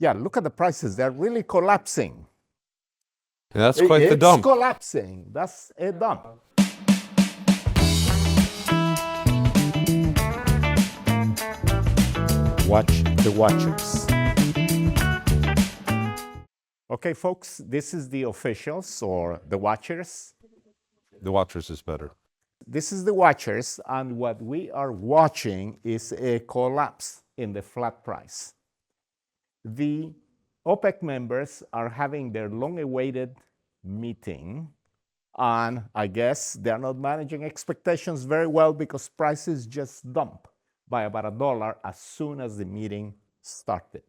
Yeah, look at the prices. They're really collapsing. That's quite the dump. It's collapsing. That's a dump. Watch the watchers. Okay, folks, this is the officials or the watchers. The watchers is better. This is the watchers, and what we are watching is a collapse in the flat price. The OPEC members are having their long-awaited meeting, and I guess they're not managing expectations very well because prices just dump by about $1 as soon as the meeting started.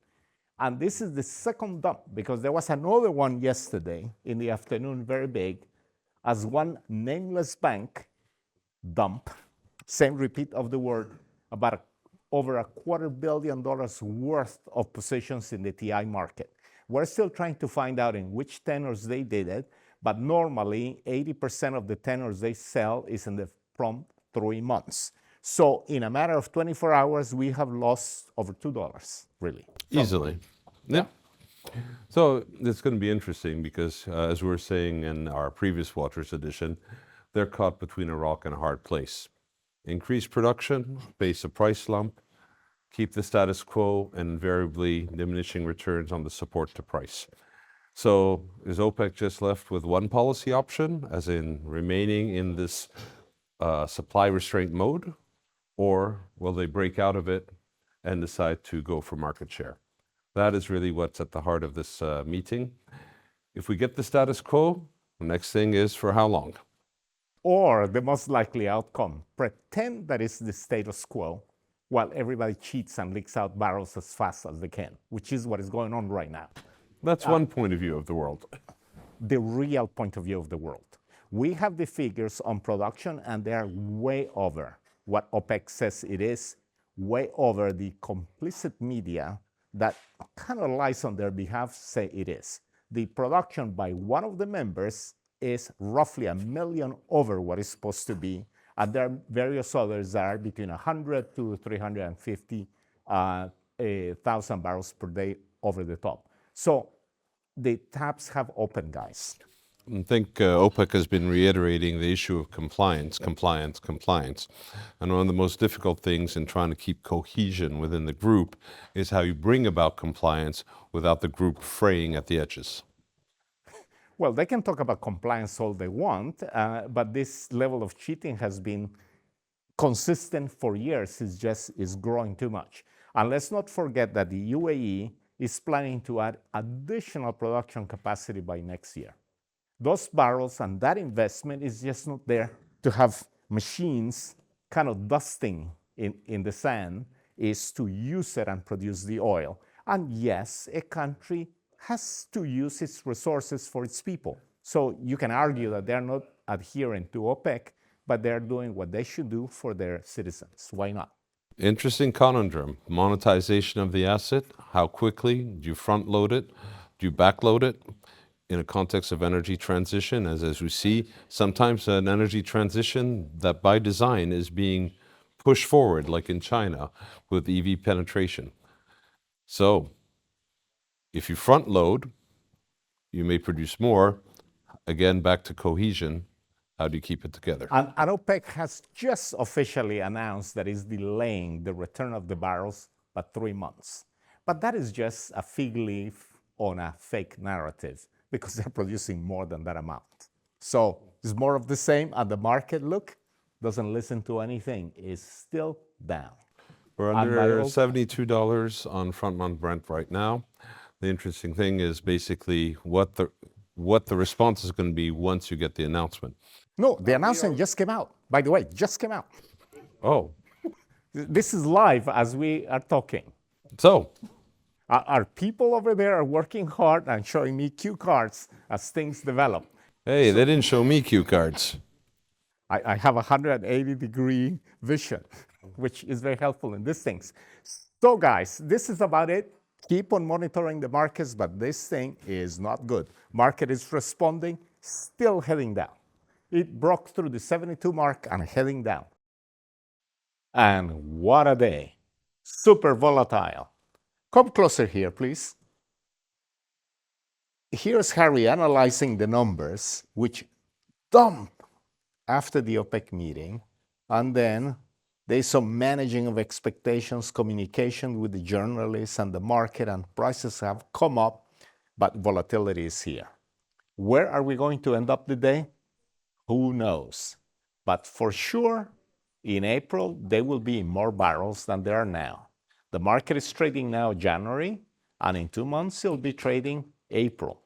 And this is the second dump because there was another one yesterday in the afternoon, very big, as one nameless bank dump, same repeat of the word, about over $250 million worth of positions in the TI market. We're still trying to find out in which tenors they did it, but normally 80% of the tenors they sell is from 3 months. So in a matter of 24 hours, we have lost over $2, really. Easily. Yeah. So it's going to be interesting because, as we were saying in our previous Watchers edition, they're caught between a rock and a hard place. Increase production, face a price slump, keep the status quo, and invariably diminishing returns on the support to price. So is OPEC just left with one policy option, as in remaining in this supply restraint mode, or will they break out of it and decide to go for market share? That is really what's at the heart of this meeting. If we get the status quo, the next thing is for how long? Or the most likely outcome, pretend that it's the status quo while everybody cheats and leaks out barrels as fast as they can, which is what is going on right now. That's one point of view of the world. The real point of view of the world. We have the figures on production, and they are way over what OPEC says it is, way over the complicit media that kind of lies on their behalf say it is. The production by one of the members is roughly 1 million over what it's supposed to be, and there are various others that are between 100 to 350,000 barrels per day over the top. So the taps have opened, guys. I think OPEC has been reiterating the issue of compliance. And one of the most difficult things in trying to keep cohesion within the group is how you bring about compliance without the group fraying at the edges. Well, they can talk about compliance all they want, but this level of cheating has been consistent for years. It's just growing too much. And let's not forget that the UAE is planning to add additional production capacity by next year. Those barrels and that investment is just not there to have machines kind of dusting in the sand, is to use it and produce the oil. And yes, a country has to use its resources for its people. So you can argue that they're not adhering to OPEC, but they're doing what they should do for their citizens. Why not? Interesting conundrum. Monetization of the asset. How quickly? Do you front load it? Do you back load it? In a context of energy transition, as we see, sometimes an energy transition that by design is being pushed forward, like in China with EV penetration. So if you front load, you may produce more. Again, back to cohesion. How do you keep it together? And OPEC has just officially announced that it's delaying the return of the barrels by 3 months. But that is just a fig leaf on a fake narrative, because they're producing more than that amount. So it's more of the same, and the market, look, doesn't listen to anything, is still down. We're under $72 on front-month Brent right now. The interesting thing is basically what the response is going to be once you get the announcement. No, the announcement just came out. By the way, just came out. Oh. This is live as we are talking. So our people over there are working hard and showing me cue cards as things develop. Hey, they didn't show me cue cards. I have 180-degree vision, which is very helpful in these things. So guys, this is about it. Keep on monitoring the markets, but this thing is not good. Market is responding, still heading down. It broke through the 72 mark and heading down. And what a day. Super volatile. Come closer here, please. here's Harry analyzing the numbers, which dumped after the OPEC meeting, and then there's some managing of expectations, communication with the journalists and the market, and prices have come up, but volatility is here. Where are we going to end up the day? Who knows? But for sure, in April, there will be more barrels than there are now. The market is trading now January, and in 2 months, it'll be trading April.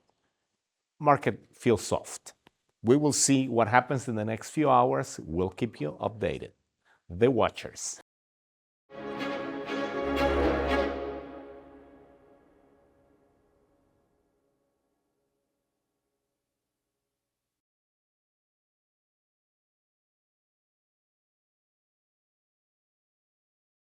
Market feels soft. We will see what happens in the next few hours. We'll keep you updated. The Watchers.